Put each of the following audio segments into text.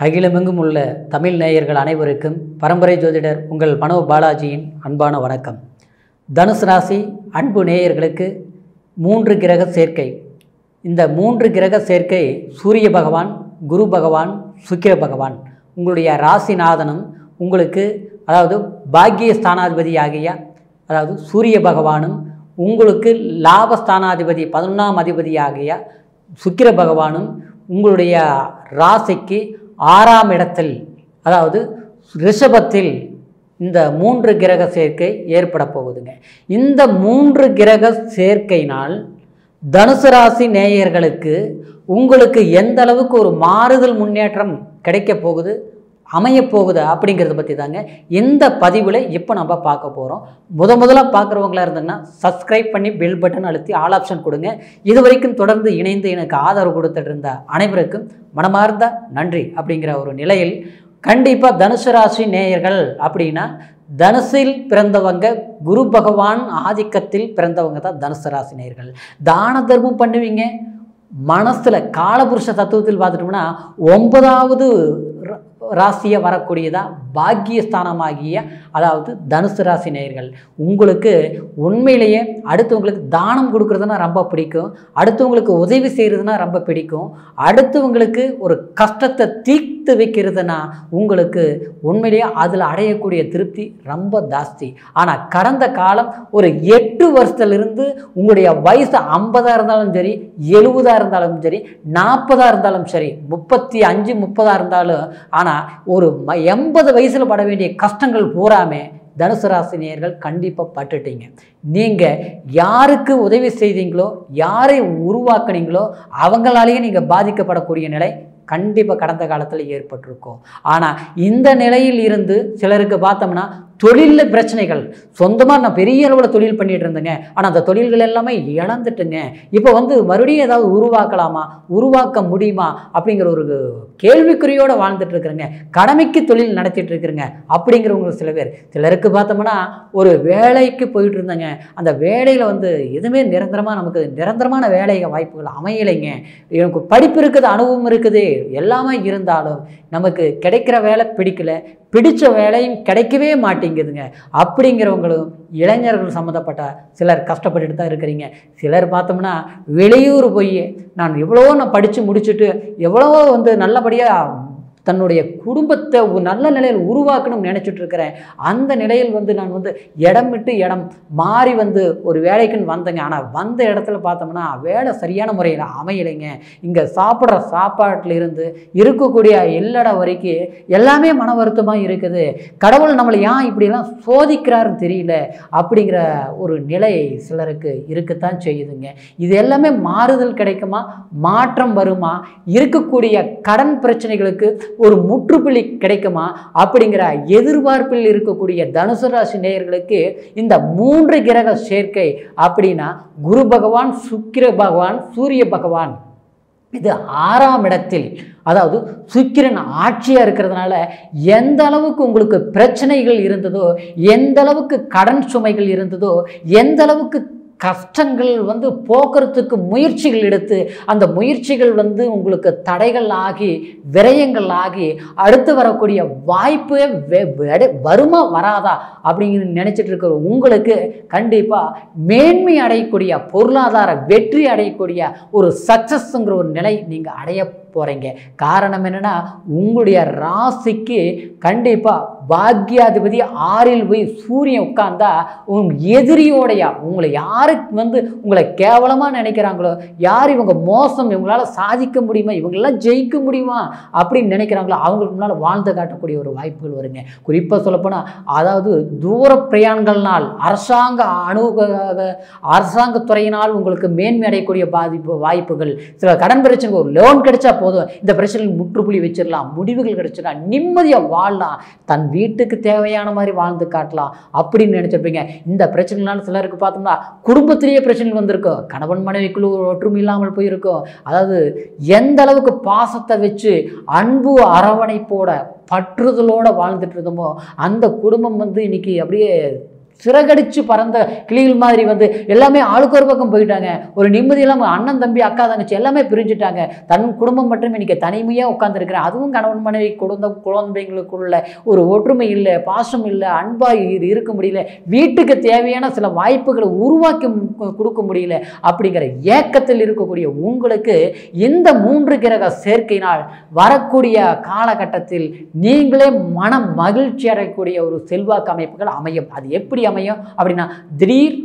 அகிலமெங்கும் உள்ள தமிழ் நேயர்கள் அனைவருக்கும் பரம்பரை ஜோதிடர் உங்கள் மனோ பாலாஜியின் அன்பான வணக்கம். தனுசு ராசி அன்பு நேயர்களுக்கு 3 கிரக சேர்க்கை. இந்த 3 கிரக சேர்க்கை சூரிய பகவான், குரு பகவான், சுக்கிர பகவான் உங்களுடைய ராசிநாதனும் உங்களுக்கு அதாவது பாக்கிய ஸ்தானாதிபதி ஆகிய அதாவது சூரிய பகவானும் உங்களுக்கு லாபஸ்தானாதிபதி 11ஆம் அதிபதி ஆகிய சுக்கிர பகவானும் உங்களுடைய ராசிக்கு 6ஆம் இடத்தில் அதாவது ரிஷபத்தில் இந்த 3 கிரக சேர்க்கை ஏற்பட போகுதுங்க. இந்த 3 கிரக சேர்க்கையினால் தனுசு ராசி நேயர்களுக்கு உங்களுக்கு எந்த அளவுக்கு ஒரு மாறுதல் முன்னேற்றம் கிடைக்க போகுது, அமையப்போகுது அப்படிங்கிறத பற்றி தாங்க இந்த பதிவில் இப்போ நம்ம பார்க்க போகிறோம். முதலாக பார்க்குறவங்களா இருந்தீங்கன்னா சப்ஸ்கிரைப் பண்ணி பெல் பட்டன் அழுத்தி ஆல் ஆப்ஷன் கொடுங்க. இது வரைக்கும் தொடர்ந்து இணைந்து எனக்கு ஆதரவு கொடுத்துட்டு இருந்த அனைவருக்கும் மனமார்ந்த நன்றி. அப்படிங்கிற ஒரு நிலையில் கண்டிப்பாக தனுசு ராசி நேயர்கள் அப்படின்னா தனுசில் பிறந்தவங்க, குரு பகவான் ஆதிக்கத்தில் பிறந்தவங்க தான் தனுசு ராசி நேயர்கள். தான தர்மம் பண்ணுவீங்க. மனசில் காலபுருஷ தத்துவத்தில் பார்த்துட்டோம்னா 9வது ராசியாக வரக்கூடியதா பாக்கியஸ்தானமாகிய அதாவது தனுசு ராசி நேயர்கள். உங்களுக்கு உண்மையிலேயே அடுத்தவங்களுக்கு தானம் கொடுக்குறதுனா ரொம்ப பிடிக்கும், அடுத்தவங்களுக்கு உதவி செய்கிறதுனா ரொம்ப பிடிக்கும், அடுத்தவங்களுக்கு ஒரு கஷ்டத்தை தீர்த்து வைக்கிறதுனா உங்களுக்கு உண்மையிலேயே அதில் அடையக்கூடிய திருப்தி ரொம்ப ஜாஸ்தி. ஆனால் கடந்த காலம் ஒரு 8 வருஷத்துலேருந்து உங்களுடைய வயசு 50ஆக இருந்தாலும் சரி, 70ஆக இருந்தாலும் சரி, 40ஆக இருந்தாலும் சரி, 35 30ஆக இருந்தாலும் ஆனால் ஒரு 80 வயசில் பட வேண்டிய கஷ்டங்கள் பூராமே தனுசு ராசி நேயர்கள் கண்டிப்பாக பட்டுட்டீங்க. நீங்கள் யாருக்கு உதவி செய்தீங்களோ, யாரை உருவாக்குனீங்களோ அவங்களாலேயே நீங்கள் பாதிக்கப்படக்கூடிய நிலை கண்டிப்பாக கடந்த காலத்தில் ஏற்பட்டிருக்கும். ஆனால் இந்த நிலையில் இருந்து சிலருக்கு பார்த்தோம்னா தொழிலில் பிரச்சனைகள், சொந்தமாக நான் பெரிய அளவில் தொழில் பண்ணிகிட்டு இருந்தேங்க, ஆனால் அந்த தொழில்கள் எல்லாமே இழந்துட்டுங்க, இப்போ மறுபடியும் ஏதாவது உருவாக்கலாமா, உருவாக்க முடியுமா அப்படிங்கிற ஒரு கேள்விக்குறியோடு வாழ்ந்துட்டு இருக்கிறேங்க, கடமைக்கு தொழில் நடத்திட்டு இருக்கிறேங்க அப்படிங்கிறவங்க சில பேர். சிலருக்கு பார்த்தோம்னா ஒரு வேலைக்கு போயிட்டு இருந்தேங்க, அந்த வேலையில் எதுவுமே நிரந்தரமாக நமக்கு நிரந்தரமான வேலை வாய்ப்புகள் அமையலைங்க, எனக்கு படிப்பு இருக்குது, அனுபவம் இருக்குது, எல்லாமே இருந்தாலும் நமக்கு கிடைக்கிற வேலை பிடிக்கல, பிடிச்ச வேலையும் கிடைக்கவே மாட்டேங்குதுங்க அப்படிங்கிறவங்களும் இளைஞர்கள் சம்மந்தப்பட்ட சிலர் கஷ்டப்பட்டுட்டு தான் இருக்கிறீங்க. சிலர் பார்த்தோம்னா வெளியூர் போய் நான் படித்து முடிச்சுட்டு எவ்வளவோ நல்லபடியாக தன்னுடைய குடும்பத்தை நல்ல நிலையில் உருவாக்கணும்னு நினச்சிட்டு இருக்கிறேன், அந்த நிலையில் நான் இடம் விட்டு இடம் மாறி ஒரு வேலைக்குன்னு வந்தேங்க, ஆனால் வந்த இடத்துல பார்த்தோம்னா வேலை சரியான முறையில் அமையலைங்க, இங்கே சாப்பிட்ற சாப்பாட்டில் இருந்து இருக்கக்கூடிய எல்லாடம் வரைக்கும் எல்லாமே மன வருத்தமாக இருக்குது, கடவுள் நம்மளை ஏன் இப்படிலாம் சோதிக்கிறாருன்னு தெரியல அப்படிங்கிற ஒரு நிலை சிலருக்கு இருக்கத்தான் செய்யுதுங்க. இது எல்லாமே மாறுதல் கிடைக்குமா, மாற்றம் வருமா, இருக்கக்கூடிய கடன் பிரச்சனைகளுக்கு ஒரு முற்றுப்புள்ளி கிடைக்குமா அப்படிங்கிற எதிர்பார்ப்பில் இருக்கக்கூடிய தனுசு ராசி நேயர்களுக்கு இந்த 3 கிரக சேர்க்கை அப்படின்னா குரு பகவான், சுக்கிர பகவான், சூரிய பகவான் இது 6ஆம் இடத்தில் அதாவது சுக்கிரன் ஆட்சியாக இருக்கிறதுனால எந்த அளவுக்கு உங்களுக்கு பிரச்சனைகள் இருந்ததோ, எந்த அளவுக்கு கடன் சுமைகள் இருந்ததோ, எந்த அளவுக்கு கஷ்டங்கள் போக்குறதுக்கு முயற்சிகள் எடுத்து அந்த முயற்சிகள் உங்களுக்கு தடைகள் ஆகி விரயங்கள் ஆகி அடுத்து வரக்கூடிய வாய்ப்பு வருமா வராதா அப்படிங்கிற நினச்சிட்டு இருக்கிற உங்களுக்கு கண்டிப்பாக மேன்மை அடையக்கூடிய பொருளாதார வெற்றி அடையக்கூடிய ஒரு சக்ஸஸ்ங்கிற ஒரு நிலை நீங்கள் அடைய போகிறீங்க. காரணம் என்னென்னா உங்களுடைய ராசிக்கு கண்டிப்பாக பாக்கியாதிபதி 6இல் போய் சூரியன் உட்கார்ந்தா எதிரியோடையா உங்களை யாருக்கு உங்களை கேவலமாக நினைக்கிறாங்களோ, யார் இவங்க மோசம், இவங்களால சாதிக்க முடியுமா, இவங்களெல்லாம் ஜெயிக்க முடியுமா அப்படின்னு நினைக்கிறாங்களோ அவங்களுக்கு முன்னால் வாழ்ந்து காட்டக்கூடிய ஒரு வாய்ப்புகள் வருங்க. குறிப்பாக சொல்லப்போனால் அதாவது தூர பிரயாணங்கள்னால் அரசாங்கத்துறையினால் உங்களுக்கு மேன்மை அடையக்கூடிய வாய்ப்புகள், சில கடன் பிரச்சனை ஒரு லோன் கிடைச்சா போதும் இந்த பிரச்சனைக்கு முற்றுப்புள்ளி வச்சிடலாம், முடிவுகள் கிடைச்சிடலாம், நிம்மதியாக வாழலாம், தன் வீட்டுக்கு தேவையான மாதிரி வாழ்ந்து காட்டலாம் அப்படின்னு நினைச்சிருப்பீங்க. இந்த பிரச்சனைனால சிலருக்கு பார்த்தோம்னா குடும்பத்திலேயே பிரச்சனை வந்திருக்கும், கணவன் மனைவிக்குள்ள ஒரு ஒற்றுமை இல்லாமல் போயிருக்கும், அதாவது எந்த அளவுக்கு பாசத்தை வச்சு அன்பு அரவணைப்போட பற்றுதலோடு வாழ்ந்துட்டு இருந்தோமோ அந்த குடும்பம் இன்னைக்கு அப்படியே சிறகடிச்சு பறந்த கிளிகள் மாதிரி வந்து எல்லாமே ஆளுக்கு ஒரு பக்கம் போயிட்டாங்க. ஒரு நிம்மதி இல்லாமல் அண்ணன் தம்பி அக்கா தங்கச்சி எல்லாமே பிரிஞ்சுட்டாங்க. தன் குடும்பம் மட்டும் இன்னைக்கு தனிமையாக உட்காந்துருக்கிறேன். அதுவும் கணவன் மனைவி குழந்தைங்களுக்குள்ள ஒரு ஒற்றுமை இல்லை, பாசம் இல்லை, அன்பாக இருக்க முடியல, வீட்டுக்கு தேவையான சில வாய்ப்புகளை உருவாக்கி கொடுக்க முடியல அப்படிங்கிற ஏக்கத்தில் இருக்கக்கூடிய உங்களுக்கு இந்த 3 கிரக சேர்க்கையினால் வரக்கூடிய காலகட்டத்தில் நீங்களே மன மகிழ்ச்சி அடையக்கூடிய ஒரு செல்வாக்கு அமைப்புகள் அமையும். அது எப்படி அமையும் அப்படின்னா, திடீர்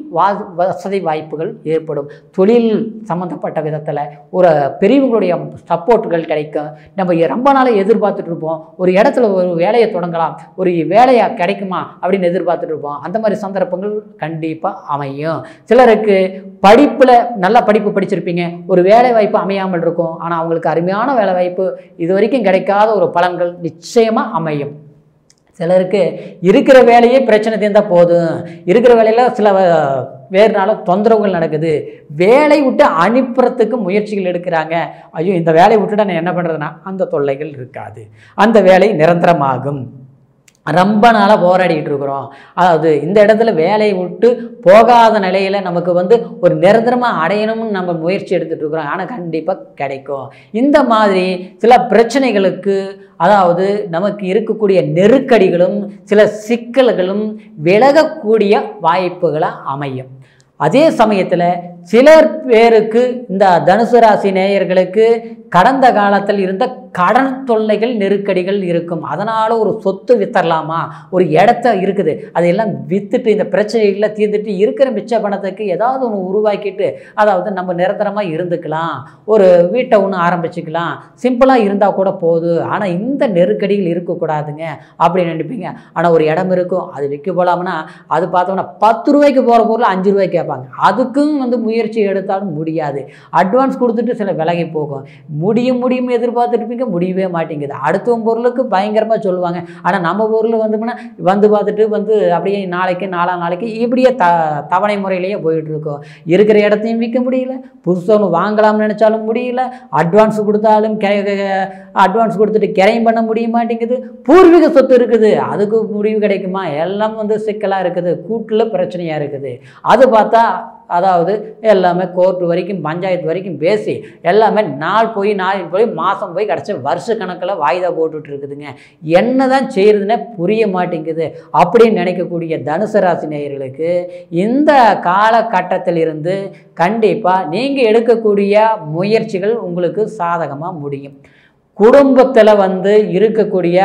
வசதி வாய்ப்புகள் ஏற்படும். தொழில் சம்பந்தப்பட்ட விதத்தில் ஒரு பெரியவங்களுடைய சப்போர்ட்டுகள் கிடைக்கும். நம்ம ரொம்ப நாளாக எதிர்பார்த்துட்டு இருப்போம், ஒரு இடத்துல ஒரு வேலையை தொடங்கலாம், ஒரு வேலையை கிடைக்குமா அப்படின்னு எதிர்பார்த்துட்டு இருப்போம். அந்த மாதிரி சந்தர்ப்பங்கள் கண்டிப்பாக அமையும். சிலருக்கு படிப்பில் நல்ல படிப்பு படிச்சிருப்பீங்க, ஒரு வேலை வாய்ப்பு அமையாமல் இருக்கும். ஆனால் அவங்களுக்கு அருமையான வேலை வாய்ப்பு இது வரைக்கும் கிடைக்காத ஒரு பலன்கள் நிச்சயமாக அமையும். சிலருக்கு இருக்கிற வேலையே பிரச்சனை தீர்ந்தால் போதும், இருக்கிற வேலையில் சில வேறுனால தொந்தரவுகள் நடக்குது, வேலை விட்டு அனுப்புறதுக்கு முயற்சிகள் எடுக்கிறாங்க. ஐயோ இந்த வேலையை விட்டுட்டு நான் என்ன பண்ணுறதுன்னா, அந்த தொல்லைகள் இருக்காது, அந்த வேலை நிரந்தரமாகும். ரொம்ப நாளாக போராடிட்டு இருக்கிறோம், அதாவது இந்த இடத்துல வேலையை விட்டு போகாத நிலையில் நமக்கு வந்து ஒரு நிரந்தரமாக அடையணும்னு நம்ம முயற்சி எடுத்துகிட்டு இருக்கிறோம். ஆனால் கண்டிப்பாக கிடைக்கும். இந்த மாதிரி சில பிரச்சனைகளுக்கு, அதாவது நமக்கு இருக்கக்கூடிய நெருக்கடிகளும் சில சிக்கல்களும் விலகக்கூடிய வாய்ப்புகளாக அமையும். அதே சமயத்தில் சிலர் பேருக்கு, இந்த தனுசு ராசி நேயர்களுக்கு கடந்த காலத்தில் இருந்த கடன் தொல்லைகள் நெருக்கடிகள் இருக்கும். அதனால் ஒரு சொத்து வித்தரலாமா, ஒரு இடத்த இருக்குது அதையெல்லாம் விற்றுட்டு இந்த பிரச்சனைகளை தீர்ந்துட்டு இருக்கிற மிச்ச பணத்துக்கு ஏதாவது ஒன்று உருவாக்கிட்டு, அதாவது நம்ம நிரந்தரமாக இருந்துக்கலாம், ஒரு வீட்டை ஒன்று ஆரம்பிச்சுக்கலாம், சிம்பிளாக இருந்தால் கூட போதும், ஆனால் இந்த நெருக்கடிகள் இருக்கக்கூடாதுங்க அப்படின்னு நினைப்பீங்க. ஆனால் ஒரு இடம் இருக்கும், அது விற்க போகலாம்னா அது பார்த்தோம்னா 10 ரூபாய்க்கு போகிற பொருள் 5 ரூபாய்க்கு கேட்பாங்க. அதுக்கும் வந்து முயற்சி எடுத்தாலும் முடியாது. அட்வான்ஸ் கொடுத்துட்டு சில விலகி போகும். முடியும் எதிர்பார்த்துட்டு இருப்பீங்க, முடியவே மாட்டேங்குது. அடுத்த பொருளுக்கு பயங்கரமாக சொல்லுவாங்க. ஆனால் நம்ம பொருள் வந்து பார்த்துட்டு வந்து அப்படியே நாளைக்கு நாளைக்கு இப்படியே தவணை முறையிலேயே போயிட்டு இருக்கோம். இருக்கிற இடத்தையும் விற்க முடியல, புதுசாக ஒன்று வாங்கலாம்னு நினச்சாலும் முடியல, அட்வான்ஸ் கொடுத்தாலும் அட்வான்ஸ் கொடுத்துட்டு கிரைம் பண்ண முடிய மாட்டேங்குது. பூர்வீக சொத்து இருக்குது, அதுக்கு முடிவு கிடைக்குமா, எல்லாம் வந்து சிக்கலாக இருக்குது, கூட்டில் பிரச்சனையாக இருக்குது. அது பார்த்தா அதாவது எல்லாமே கோர்ட்டு வரைக்கும் பஞ்சாயத்து வரைக்கும் பேசி எல்லாமே நாள் போய் மாதம் போய் கிடச்ச வருஷ கணக்கில் வாய்தா போட்டுட்டு இருக்குதுங்க. என்ன தான் செய்கிறதுனே புரிய மாட்டேங்குது அப்படின்னு நினைக்கக்கூடிய தனுசு ராசி நேயர்களுக்கு இந்த காலகட்டத்திலிருந்து கண்டிப்பாக நீங்கள் எடுக்கக்கூடிய முயற்சிகள் உங்களுக்கு சாதகமாக முடியும். குடும்பத்தில் வந்து இருக்கக்கூடிய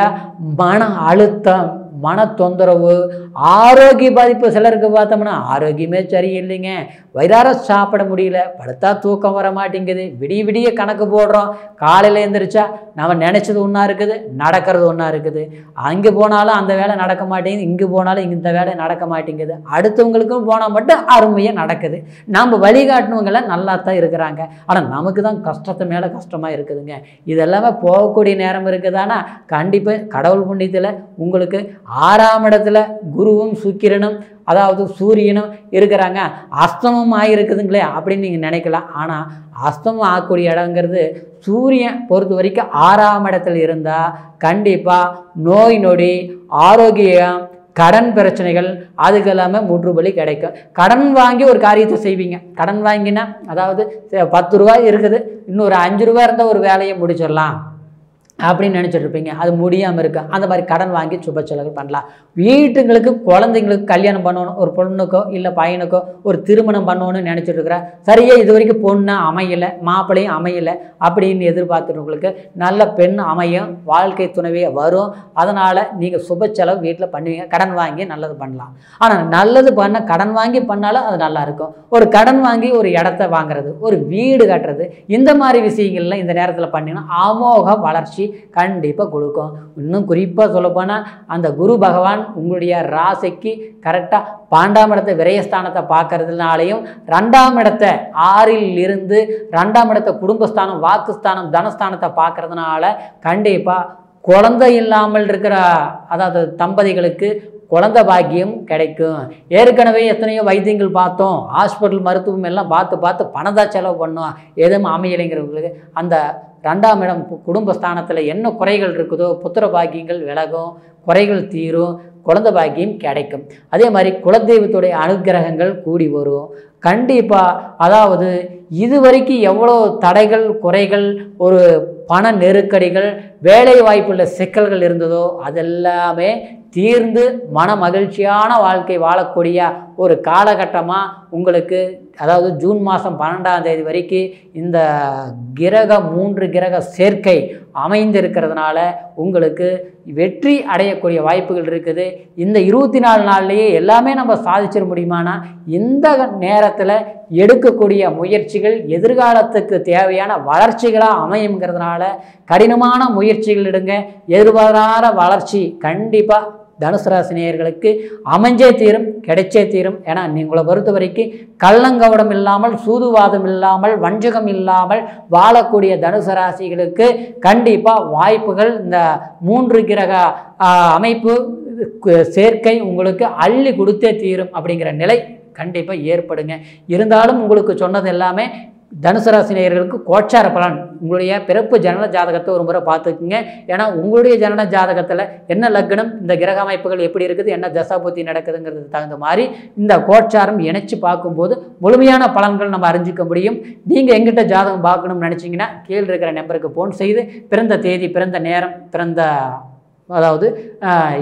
மன அழுத்தம், மன தொந்தரவு, ஆரோக்கிய பாதிப்பு, சிலருக்கு பார்த்தோம்னா ஆரோக்கியமே சரியில்லைங்க, வயிறார சாப்பிட முடியல, படுத்தா தூக்கம் வர மாட்டேங்குது, விடிய கணக்கு போடுறோம், காலையில் எழுந்திரிச்சா நம்ம நினச்சது ஒன்றா இருக்குது, நடக்கிறது ஒன்றா இருக்குது, அங்கே போனாலும் அந்த வேலை நடக்க மாட்டேங்குது, இங்கே போனாலும் இந்த வேலை நடக்க மாட்டேங்குது, அடுத்தவங்களுக்கும் போனால் மட்டும் அருமையாக நடக்குது, நம்ம வழிகாட்டினவங்களாம் நல்லா தான் இருக்கிறாங்க, ஆனால் நமக்கு தான் கஷ்டத்தை மேலே கஷ்டமாக இருக்குதுங்க. இதெல்லாமே போகக்கூடிய நேரம் இருக்குதானா, கண்டிப்பாக கடவுள் புண்ணியத்தில் உங்களுக்கு 6ஆம் இடத்துல குருவும் சுக்கிரனும், அதாவது சூரியனும் இருக்கிறாங்க. அஸ்தமம் ஆகிருக்குதுங்களே அப்படின்னு நீங்கள் நினைக்கலாம். ஆனால் அஸ்தமம் ஆகக்கூடிய இடங்கிறது சூரியன் பொறுத்த வரைக்கும் 6ஆம் இடத்துல இருந்தால் கண்டிப்பாக நோய் நொடி, ஆரோக்கியம், கடன் பிரச்சனைகள் அதுக்கு எல்லாமே முற்றுப்புள்ளி கிடைக்கும். கடன் வாங்கி ஒரு காரியத்தை செய்வீங்க. கடன் வாங்கினா அதாவது 10 ரூபாய் இருக்குது, இன்னொரு 5 ரூபா இருந்தால் ஒரு வேலையை முடிச்சிடலாம் அப்படின்னு நினச்சிட்டு இருப்பீங்க. அது முடியாமல் இருக்கு. அந்த மாதிரி கடன் வாங்கி சுப செலவு பண்ணலாம். வீட்டுங்களுக்கு குழந்தைங்களுக்கு கல்யாணம் பண்ணணும், ஒரு பொண்ணுக்கோ இல்லை பையனுக்கோ ஒரு திருமணம் பண்ணணும்னு நினச்சிட்டு இருக்கிறேன், சரியா இது வரைக்கும் பொண்ணு அமையலை, மாப்பிள்ளையும் அமையலை அப்படின்னு எதிர்பார்த்துறவங்களுக்கு நல்ல பெண் அமையும், வாழ்க்கை துணைவே வரும். அதனால் நீங்கள் சுப செலவு வீட்டில் பண்ணுவீங்க. கடன் வாங்கி நல்லது பண்ணலாம். ஆனால் நல்லது பண்ண கடன் வாங்கி பண்ணாலும் அது நல்லா இருக்கும். ஒரு கடன் வாங்கி ஒரு இடத்த வாங்குறது, ஒரு வீடு கட்டுறது, இந்த மாதிரி விஷயங்கள்லாம் இந்த நேரத்தில் பண்ணினா அமோக வளர்ச்சி கண்டிப்பாக கொடுக்கும். இன்னும் குறிப்பாக சொல்லப்போனால் அந்த குரு பகவான் உங்களுடைய ராசிக்கு கரெக்டாக 12ஆம் இடத்தை விரயஸ்தானத்தை பார்க்கறதுனாலையும் 2ஆம் இடத்தை 6இல் இருந்து 2ஆம் இடத்தை குடும்பஸ்தானம், வாக்குஸ்தானம், தனஸ்தானத்தை பார்க்கறதுனால கண்டிப்பாக குழந்தை இல்லாமல் இருக்கிற, அதாவது தம்பதிகளுக்கு குழந்தை பாக்கியம் கிடைக்கும். ஏற்கனவே எத்தனையோ வைத்தியங்கள் பார்த்தோம், ஹாஸ்பிட்டல் மருத்துவம் எல்லாம் பார்த்து பணம் தான் செலவு பண்ணோம், எதுவும் அமையலைங்கிறவங்களுக்கு அந்த 2ஆம் இடம் குடும்பஸ்தானத்தில் என்ன குறைகள் இருக்குதோ புத்திர பாக்கியங்கள் விலகும், குறைகள் தீரும், குழந்தை பாக்கியம் கிடைக்கும். அதே மாதிரி குலதெய்வத்துடைய அனுக்கிரகங்கள் கூடி வரும். கண்டிப்பாக அதாவது இதுவரைக்கும் எவ்வளோ தடைகள் குறைகள் ஒரு பண நெருக்கடிகள் வேலை வாய்ப்புள்ள சிக்கல்கள் இருந்ததோ அதெல்லாமே தீர்ந்து மன மகிழ்ச்சியான வாழ்க்கை வாழக்கூடிய ஒரு காலகட்டமாக உங்களுக்கு அதாவது ஜூன் மாதம் 12ஆம் தேதி வரைக்கும் இந்த 3 கிரக சேர்க்கை அமைந்திருக்கிறதுனால உங்களுக்கு வெற்றி அடையக்கூடிய வாய்ப்புகள் இருக்குது. இந்த 24 நாள்லேயே எல்லாமே நம்ம சாதிச்சிட முடியுமானா இந்த நேரத்தில் எடுக்கக்கூடிய முயற்சிகள் எதிர்காலத்துக்கு தேவையான வளர்ச்சிகளாக அமையுங்கிறதுனால கடினமான முயற்சிகள் எடுங்க. எதிர்பாராத வளர்ச்சி கண்டிப்பாக தனுசு ராசி நேயர்களுக்கு அமைஞ்சே தீரும், கிடைச்சே தீரும். ஏன்னா உங்களை பொறுத்த வரைக்கும் கள்ளங்கவடம் இல்லாமல் சூதுவாதம் இல்லாமல் வஞ்சகம் இல்லாமல் வாழக்கூடிய தனுசு ராசிகளுக்கு கண்டிப்பாக வாய்ப்புகள் இந்த 3 கிரக அமைப்பு சேர்க்கை உங்களுக்கு அள்ளி கொடுத்தே தீரும் அப்படிங்கிற நிலை கண்டிப்பாக ஏற்படுங்க. இருந்தாலும் உங்களுக்கு சொன்னது எல்லாமே தனுசு ராசி நேயர்களுக்கு கோச்சார பலன். உங்களுடைய பிறப்பு ஜனன ஜாதகத்தை ஒரு முறை பார்த்துக்குங்க. ஏன்னா உங்களுடைய ஜனன ஜாதகத்தில் என்ன லக்னம், இந்த கிரக அமைப்புகள் எப்படி இருக்குது, என்ன தசாபுத்தி நடக்குதுங்கிறது தகுந்த மாதிரி இந்த கோச்சாரம் இணைச்சு பார்க்கும்போது முழுமையான பலன்கள் நம்ம அறிஞ்சிக்க முடியும். நீங்கள் எங்கிட்ட ஜாதகம் பார்க்கணும்னு நினச்சிங்கன்னா கீழே இருக்கிற நம்பருக்கு ஃபோன் செய்து பிறந்த தேதி, பிறந்த நேரம், பிறந்த அதாவது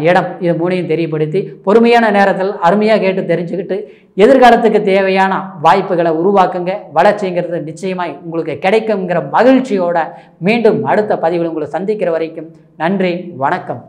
இடம் இது 3ஐயும் தெரியப்படுத்தி பொறுமையான நேரத்தில் அருமையாக கேட்டு தெரிஞ்சுக்கிட்டு எதிர்காலத்துக்கு தேவையான வாய்ப்புகளை உருவாக்குங்க. வளர்ச்சிங்கிறது நிச்சயமாய் உங்களுக்கு கிடைக்குங்கிற மகிழ்ச்சியோட மீண்டும் அடுத்த பதிவில் உங்களை சந்திக்கிற வரைக்கும் நன்றி, வணக்கம்.